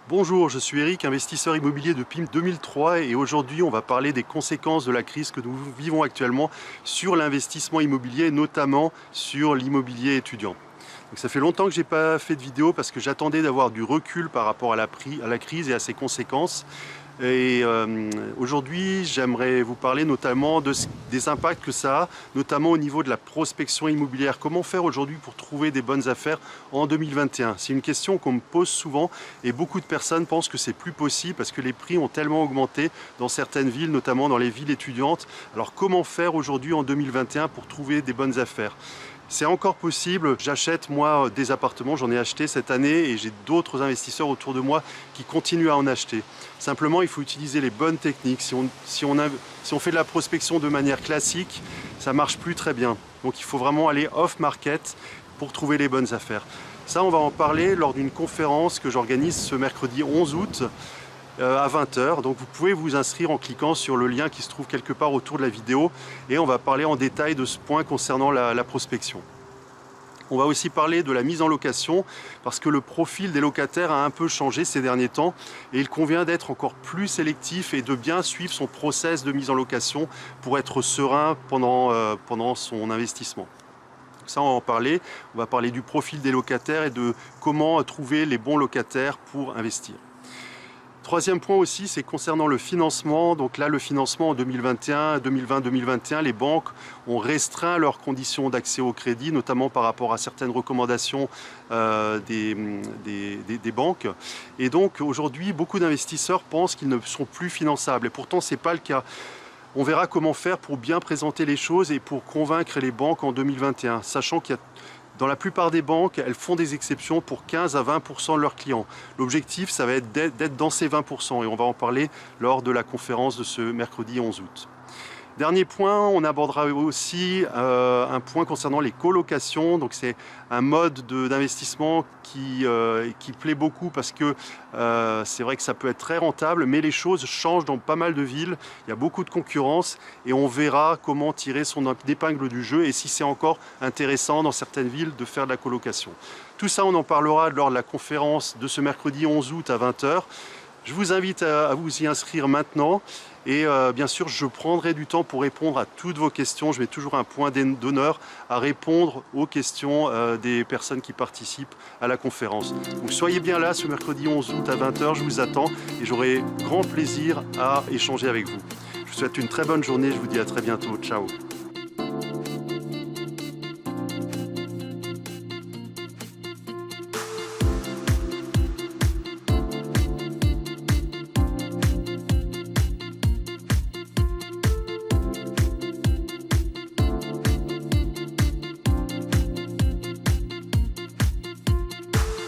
Bonjour, je suis Eric, investisseur immobilier depuis 2003 et aujourd'hui on va parler des conséquences de la crise que nous vivons actuellement sur l'investissement immobilier, notamment sur l'immobilier étudiant. Donc ça fait longtemps que je n'ai pas fait de vidéo parce que j'attendais d'avoir du recul par rapport à la crise et à ses conséquences. Et aujourd'hui, j'aimerais vous parler notamment des impacts que ça a, notamment au niveau de la prospection immobilière. Comment faire aujourd'hui pour trouver des bonnes affaires en 2021? C'est une question qu'on me pose souvent et beaucoup de personnes pensent que c'est plus possible parce que les prix ont tellement augmenté dans certaines villes, notamment dans les villes étudiantes. Alors comment faire aujourd'hui en 2021 pour trouver des bonnes affaires? C'est encore possible, j'achète moi des appartements, j'en ai acheté cette année et j'ai d'autres investisseurs autour de moi qui continuent à en acheter. Simplement, il faut utiliser les bonnes techniques. Si on fait de la prospection de manière classique, ça ne marche plus très bien. Donc il faut vraiment aller off-market pour trouver les bonnes affaires. Ça, on va en parler lors d'une conférence que j'organise ce mercredi 11 août à 20 h. Donc vous pouvez vous inscrire en cliquant sur le lien qui se trouve quelque part autour de la vidéo et on va parler en détail de ce point concernant la prospection. On va aussi parler de la mise en location parce que le profil des locataires a un peu changé ces derniers temps et il convient d'être encore plus sélectif et de bien suivre son process de mise en location pour être serein pendant son investissement. Ça, on va en parler. On va parler du profil des locataires et de comment trouver les bons locataires pour investir. Troisième point aussi, c'est concernant le financement. Donc là, le financement en 2020-2021, les banques ont restreint leurs conditions d'accès au crédit, notamment par rapport à certaines recommandations des banques. Et donc aujourd'hui, beaucoup d'investisseurs pensent qu'ils ne sont plus finançables. Et pourtant, ce n'est pas le cas. On verra comment faire pour bien présenter les choses et pour convaincre les banques en 2021, sachant qu'il y a dans la plupart des banques, elles font des exceptions pour 15 à 20% de leurs clients. L'objectif, ça va être d'être dans ces 20% et on va en parler lors de la conférence de ce mercredi 11 août. Dernier point, on abordera aussi un point concernant les colocations. Donc c'est un mode d'investissement qui plaît beaucoup parce que c'est vrai que ça peut être très rentable, mais les choses changent dans pas mal de villes. Il y a beaucoup de concurrence et on verra comment tirer son épingle du jeu et si c'est encore intéressant dans certaines villes de faire de la colocation. Tout ça, on en parlera lors de la conférence de ce mercredi 11 août à 20 h. Je vous invite à vous y inscrire maintenant et bien sûr je prendrai du temps pour répondre à toutes vos questions. Je mets toujours un point d'honneur à répondre aux questions des personnes qui participent à la conférence. Donc soyez bien là ce mercredi 11 août à 20 h, je vous attends et j'aurai grand plaisir à échanger avec vous. Je vous souhaite une très bonne journée, je vous dis à très bientôt, ciao.